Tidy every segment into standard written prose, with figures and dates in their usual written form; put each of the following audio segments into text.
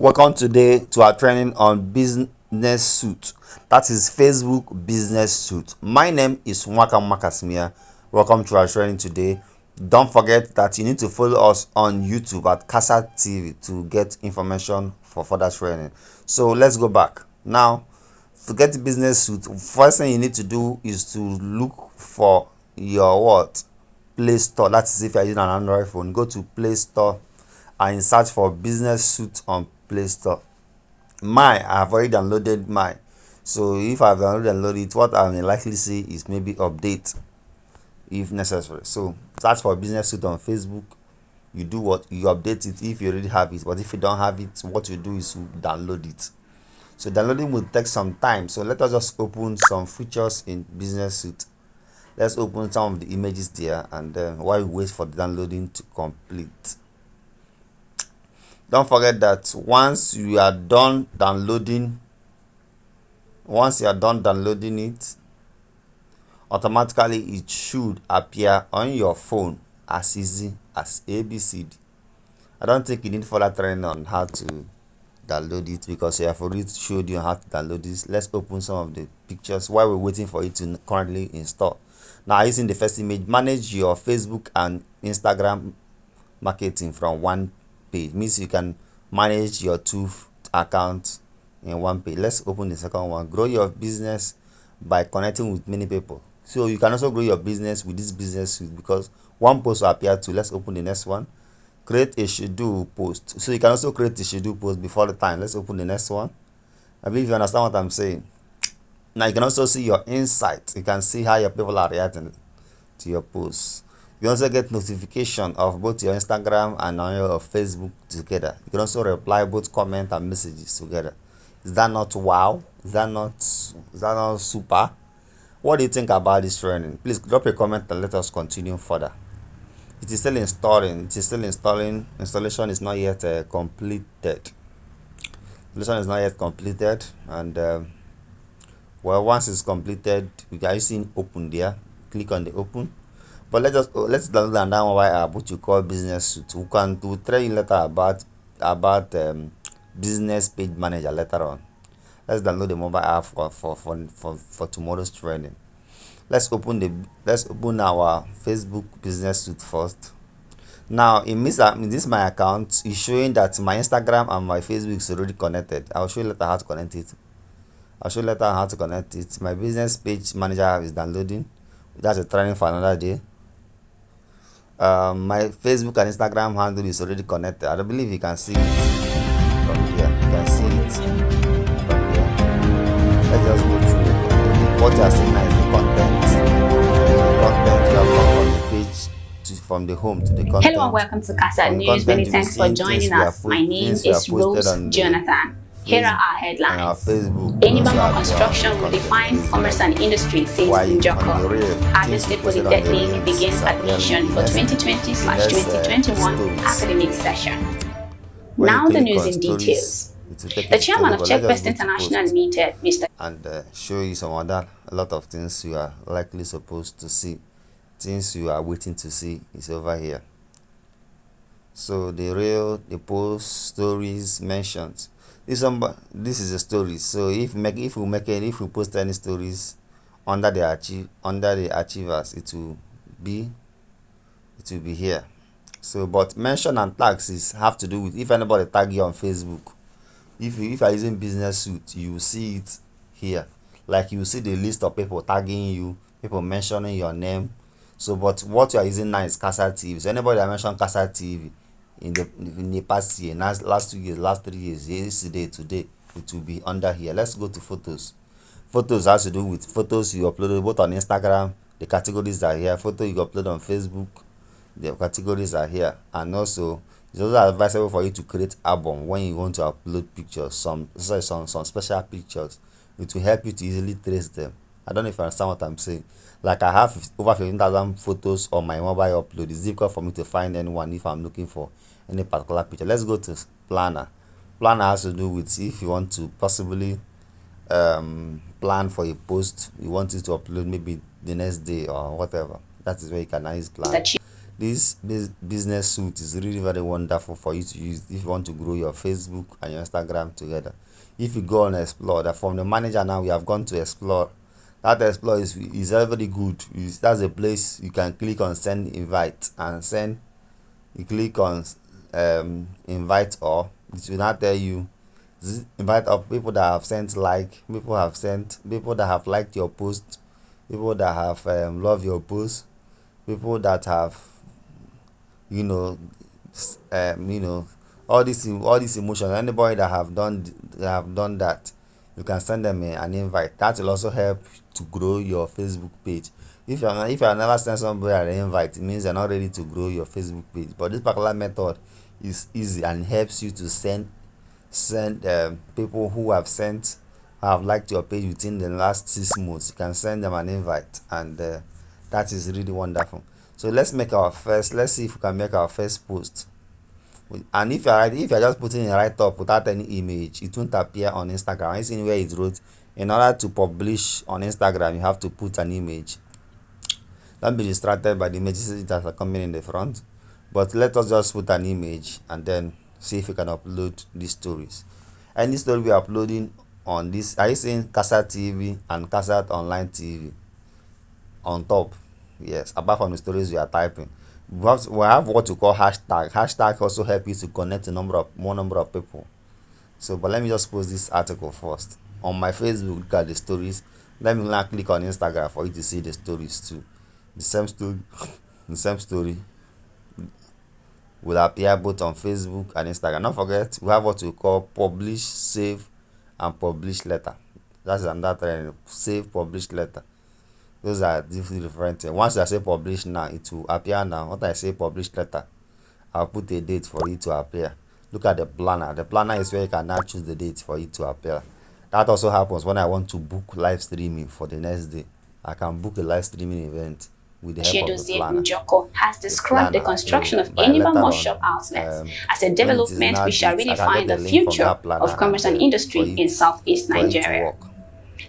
Welcome today to our training on business suit. That is Facebook business suit. My name is Mwaka Mwakasimia. Welcome to our training today. Don't forget that you need to follow us on YouTube at Casa TV to get information for further training. So let's go back. Now, to get business suit, first thing you need to do is to look for your what? Play Store. That is if you're using an Android phone. Go to Play Store and search for business suit on Play Store. I have already downloaded mine. So if I've already downloaded it, what I may likely see is maybe update if necessary. So search for business suit on Facebook. You do what? You update it if you already have it. But if you don't have it, what you do is you download it. So downloading will take some time. So let us just open some features in business suit. Let's open some of the images there, and while we wait for the downloading to complete. Don't forget that once you are done downloading it, automatically it should appear on your phone as easy as ABCD. I don't think you need further training on how to download it because I have already showed you how to download this. Let's open some of the pictures while we're waiting for it to currently install. Now, using the first image, manage your Facebook and Instagram marketing from one page. Means you can manage your two accounts in one page. Let's open the second one. Grow your business by connecting with many people. So you can also grow your business with this business suite because one post will appear to. Let's open the next one. Create a schedule post. So you can also create a schedule post before the time. Let's open the next one. I believe you understand what I'm saying. Now you can also see your insights. You can see how your people are reacting to your posts. You also get notification of both your Instagram and on your Facebook together. You can also reply both comment and messages together. Is that not wow? Is that not super? What do you think about this training? Please drop a comment and let us continue further. It is still installing. Installation is not yet completed. Installation is not yet completed, and well, once it's completed, you guys see open there. Click on the open. But let's download another mobile app which you call business suite. We can do train later about business page manager later on. Let's download the mobile app for tomorrow's training. Let's open our Facebook business suite first. Now in this my account is showing that my Instagram and my Facebook is already connected. I'll show you later how to connect it. My business page manager is downloading. That's a training for another day. My Facebook and Instagram handle is already connected. I don't believe you can see it from here. You can see it from here. Let's just go through the content. What you are seeing now is the content. You have gone from the page from the home to the content. Hello and welcome to Casa News. Many thanks for joining us. My name is Rose Jonathan. Here are our headlines. Enibama Construction will define commerce and industry, says Njoko. Harvest Polytechnic begins admission for 2020/2021 academic session. Now the news in details. The chairman of Checkbest International Limited, Mr. And show you a lot of things you are likely supposed to see. Things you are waiting to see is over here. So the post stories mentions. This is a story. So if we post any stories under the achievers, it will be here. So but mention and tags have to do with if anybody tag you on Facebook. If you are using business suite, you will see it here. Like you will see the list of people tagging you, people mentioning your name. So but what you are using now is Casa TV. So anybody that mentioned Casa TV in the past year, last 2 years, last 3 years, yesterday, today, it will be under here. Let's go to photos. Photos has to do with photos you uploaded both on Instagram. The categories are here. Photo you upload on Facebook, the categories are here. And also it's also advisable for you to create album when you want to upload pictures, some special pictures. It will help you to easily trace them. I don't know if you understand what I'm saying. Like I have over 15,000 photos on my mobile upload. It's difficult for me to find anyone if I'm looking for any particular picture. Let's go to planner. Planner has to do with if you want to possibly plan for a post, you want it to upload maybe the next day or whatever. That is where you can use planner. this business suite is really very wonderful for you to use if you want to grow your Facebook and your Instagram together. If you go on Explore, that from the manager now we have gone to Explore. That Explore is very good. That's a place you can click on send invite and send. You click on invite, or it will not tell you invite of people that have sent like, people that have liked your post, people that have loved your post, people that have you know all this emotion. Anybody that have done that, you can send them an invite. That will also help to grow your Facebook page. If you have never sent somebody an invite, it means you're not ready to grow your Facebook page. But this particular method is easy and helps you to send people who have liked your page within the last 6 months. You can send them an invite, and that is really wonderful. So let's see if we can make our first post. And if you're just putting it right up without any image, it won't appear on Instagram. I see where it wrote, in order to publish on Instagram, you have to put an image. Don't be distracted by the images that are coming in the front, but let us just put an image and then see if we can upload these stories. Any story we are uploading on this, are you seeing Casa TV and Casa Online TV on top? Yes, apart from the stories we are typing, we have what we call hashtag also help you to connect more number of people. So but let me just post this article first on my Facebook. Look at the stories. Let me now click on Instagram for you to see the stories too. The same story will appear both on Facebook and Instagram. Don't forget, we have what we call publish, save, and publish letter. That's another trend. Save, publish letter. Those are different things. Once I say publish now, it will appear now. Once I say publish letter, I'll put a date for it to appear. Look at the planner. The planner is where you can now choose the date for it to appear. That also happens when I want to book live streaming for the next day. I can book a live streaming event with the help of the planner. Njoko has described the construction of Enibamo shop outlets as a development which shall redefine the future of commerce and industry in Southeast Nigeria.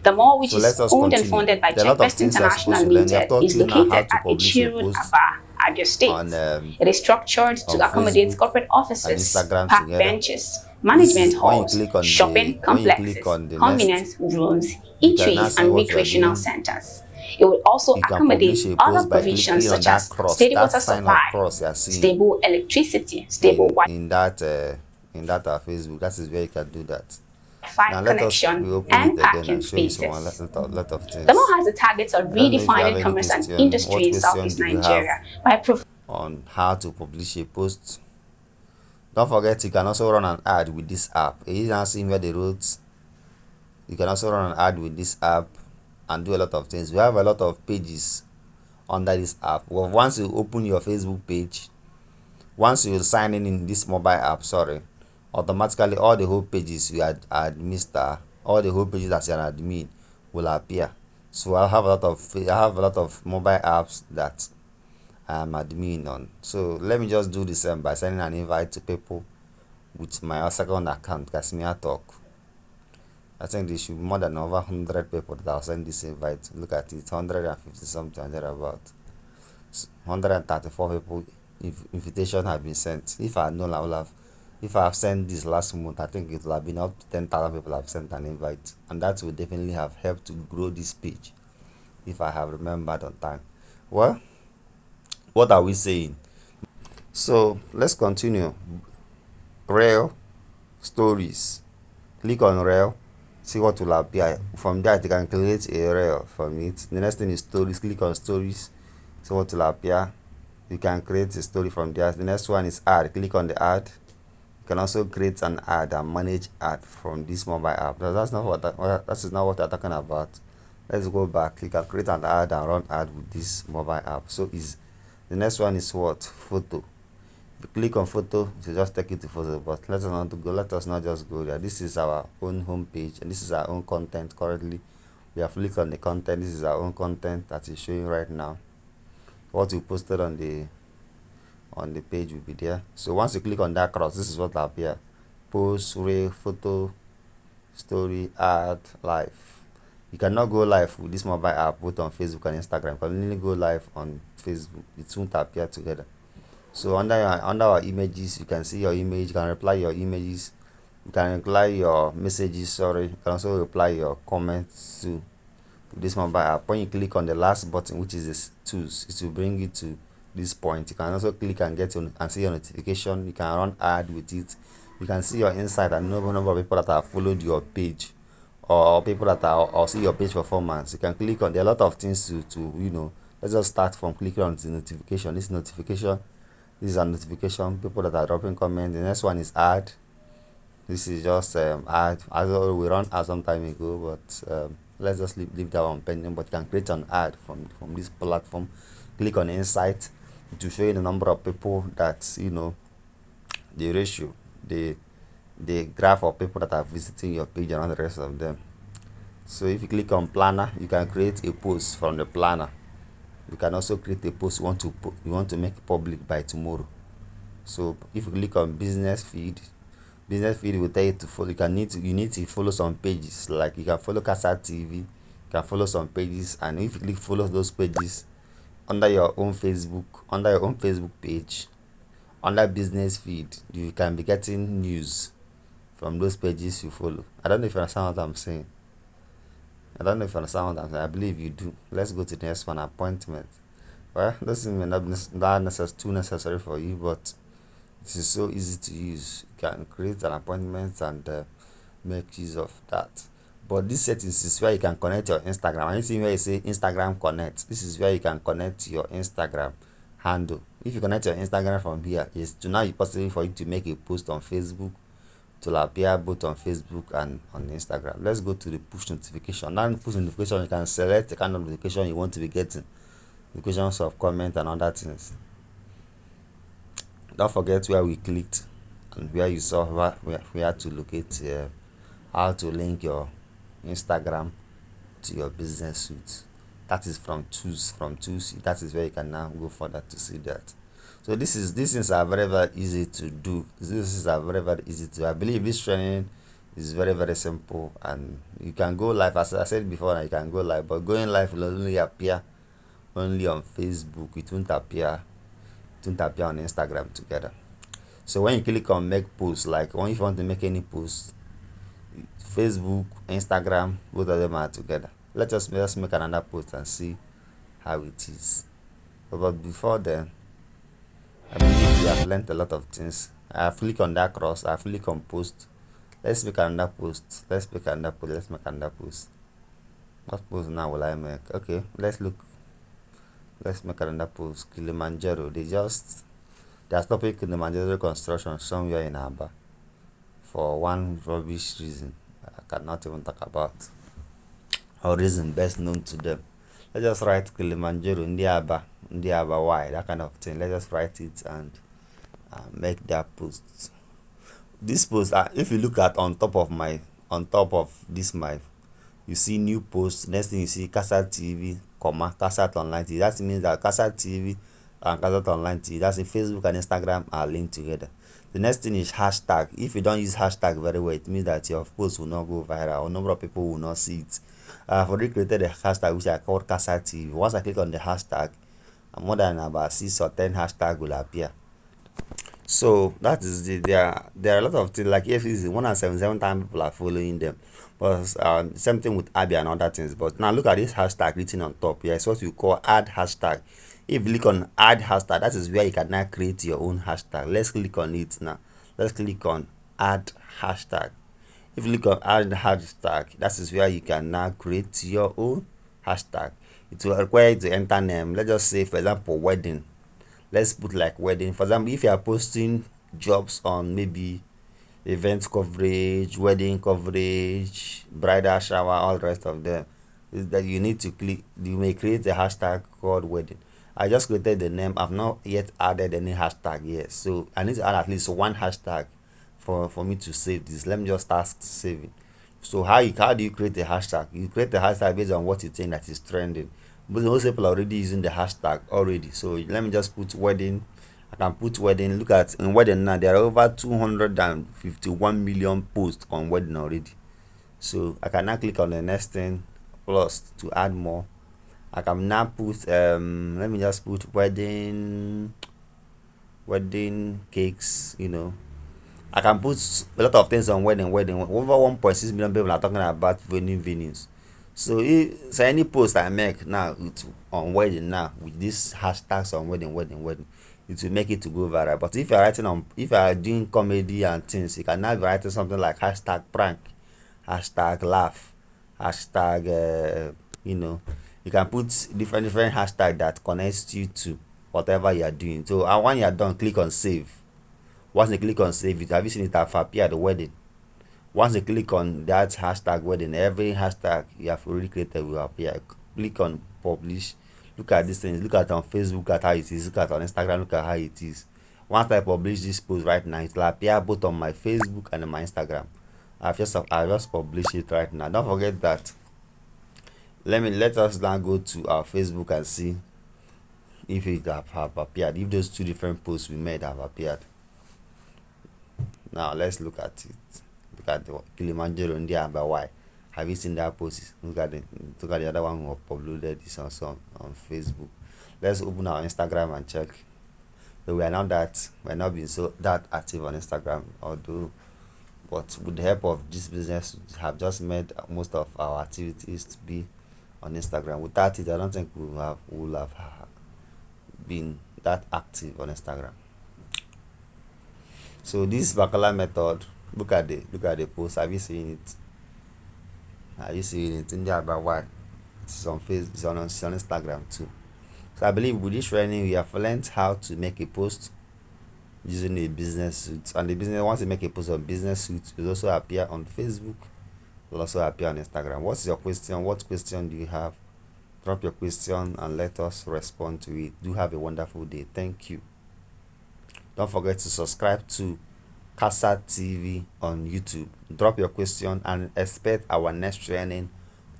The mall, which is owned and funded by Checkbest International Limited, is located at Ichiru Aba, Abia State. It is structured to accommodate corporate offices, park benches, management halls, shopping complexes, convenience rooms, eateries, and recreational centers. It will also accommodate other provisions such as steady water supply, stable electricity, stable Wi-Fi in that Facebook. That is where you can do that. connection, and parking spaces. The mall has the target of redefining commerce and industry in Southeast Nigeria by on how to publish a post. Don't forget, you can also run an ad with this app. You can see where they wrote. You can also run an ad with this app and do a lot of things. We have a lot of pages under this app. Well, once you open your Facebook page, once you sign in this mobile app, automatically all the whole pages you administer, all the whole pages that you're an admin will appear. So I have a lot of mobile apps that I'm admin on. So let me just do the same by sending an invite to people with my second account, Casimir Talk. I think there should be more than over 100 people that I'll send this invite. Look at it, 150 something there about. 134 people invitation have been sent. If I had known, I would have. If I have sent this last month, I think it will have been up to 10,000 people have sent an invite, and that will definitely have helped to grow this page if I have remembered on time. Well, what are we saying? So let's continue. Reel stories. Click on reel. See what will appear. From that, you can create a reel from it. The next thing is stories. Click on stories. See what will appear. You can create a story from there. The next one is ad. Click on the ad. You can also create an ad and manage ad from this mobile app. That is not what we're talking about. Let's go back. You can create an ad and run ad with this mobile app. So easy. The next one is what? Photo. If you click on photo, it will just take you to photo. But let us not just go there. This is our own home page, and this is our own content currently. We have clicked on the content. This is our own content that is showing right now. What we posted on the page will be there. So once you click on that cross, this is what will appear: post, reel, photo, story, ad, live. You cannot go live with this mobile app both on Facebook and Instagram. You can only go live on Facebook. It won't appear together. So under our images, you can see your image. You can reply your images. You can reply your messages. Sorry, you can also reply your comments to this mobile app. When you click on the last button, which is this tools, it will bring you to this point. You can also click and get on and see your notification. You can run ad with it. You can see your insight and number of people that have followed your page, or people that are or see your page performance. You can click on, there are a lot of things to. Let's just start from clicking on the notification. This is a notification, people that are dropping comments. The next one is ad. This is just ad. As we run ad some time ago, but let's just leave that one pending. But you can create an ad from this platform. Click on insight to show you the number of people that the ratio, the graph of people that are visiting your page and all the rest of them. So if you click on planner, you can create a post from the planner. You can also create a post you want to make public by tomorrow. So if you click on business feed will tell you to follow. You need to follow some pages. Like you can follow Casa TV, you can follow some pages, and if you click follow those pages under your own Facebook page, under business feed, you can be getting news from those pages you follow. I don't know if you understand what I'm saying. I believe you do. Let's go to the next one, appointment. Well, this may not be too necessary for you, but it is so easy to use. You can create an appointment and make use of that. But this settings is where you can connect your Instagram. Anything where you say Instagram connect, this is where you can connect your Instagram handle. If you connect your Instagram from here, it's to now possible for you to make a post on Facebook. It will appear both on Facebook and on Instagram. Let's go to the push notification. Now, push notification, you can select the kind of notification you want to be getting, notifications of comment and other things. Don't forget where we clicked and where you saw where to locate how to link your Instagram to your business suite. That is from tools. That is where you can now go further to see that. So these things are very, very easy to do. I believe this training is very, very simple, and you can go live. As I said before, you can go live, but going live will only appear only on Facebook. It won't appear on Instagram together. So when you click on make post, like when you want to make any post, Facebook, Instagram, both of them are together. Let's just make another post and see how it is. But before then, I believe you have learned a lot of things. I have clicked on that cross. I have clicked on post. Let's make another post. Let's make another post. What post now will I make? Okay, let's make another post. Kilimanjaro. They are stopping Kilimanjaro construction somewhere in Aba for one rubbish reason I cannot even talk about, or reason best known to them. Let's just write Kilimanjaro in the Aba why, that kind of thing. Let's just write it and make that post. This post, if you look at on top of this you see new post. Next thing you see Casa TV, Casa Online TV. That means that Casa TV and Casa Online TV, that's in Facebook and Instagram, are linked together. The next thing is hashtag. If you don't use hashtag very well, it means that your post will not go viral, or number of people will not see it. I've already created a hashtag which I called Casa TV. Once I click on the hashtag, more than about 6 or 10 hashtags will appear. So that is there are a lot of things, like FCC 177 times people are following them, but same thing with Abby and other things. But now look at this hashtag written on top. It's what you call add hashtag. If you click on add hashtag, that is where you can now create your own hashtag. Let's click on it now. Let's click on add hashtag. If you click on add hashtag, that is where you can now create your own hashtag. It will require you to enter name. Let's just say, for example, wedding. Let's put like wedding. For example, if you are posting jobs on maybe event coverage, wedding coverage, bridal shower, all the rest of them, is that you need to click. You may create a hashtag called wedding. I just created the name. I've not yet added any hashtag yet, so I need to add at least one hashtag for me to save this. Let me just start saving. So how do you create a hashtag? You create a hashtag based on what you think that is trending. But most people are already using the hashtag already. So let me just put wedding. I can put wedding. Look at in wedding now, there are over 251 million posts on wedding already. So I can now click on the next thing plus to add more. I can now put let me just put wedding wedding cakes, you know. I can put a lot of things on wedding. Over 1.6 million people are talking about wedding venues. So any post I make now on wedding now with these hashtags on wedding, it will make it to go viral. But if you are doing comedy and things, you can now be writing something like hashtag prank, hashtag laugh, hashtag you know, you can put different hashtag that connects you to whatever you are doing. So when you are done, click on save. Once you click on save it, have you seen it have appeared at the wedding? Once you click on that hashtag wedding, every hashtag you have already created will appear. Click on publish. Look at these things. Look at on Facebook at how it is. Look at on Instagram. Look at how it is. Once I publish this post right now, it will appear both on my Facebook and on my Instagram. I just publish it right now. Don't forget that. Let us now go to our Facebook and see if it have appeared. If those two different posts we made have appeared. Now let's look at it. Look at the Kilimanjaro India by why. Have you seen that post? Look at the other one who uploaded this also on Facebook. Let's open our Instagram and check. So we're not being so that active on Instagram, although, but with the help of this business, we have just made most of our activities to be on Instagram. Without it, I don't think we will have been that active on Instagram. So this Bacala method, look at the post. Have you seen it? Are you seeing it? India about why? It's on Facebook, it's on Instagram too. So I believe with this training we have learned how to make a post using a business suit. And the business, once you make a post on business suit, it will also appear on Facebook. It will also appear on Instagram. What's your question? What question do you have? Drop your question and let us respond to it. Do have a wonderful day. Thank you. Don't forget to subscribe to Casa TV on YouTube. Drop your question and expect our next training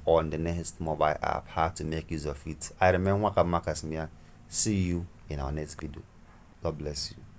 on the next mobile app, how to make use of it. I remember Waka Makasmia. See you in our next video. God bless you.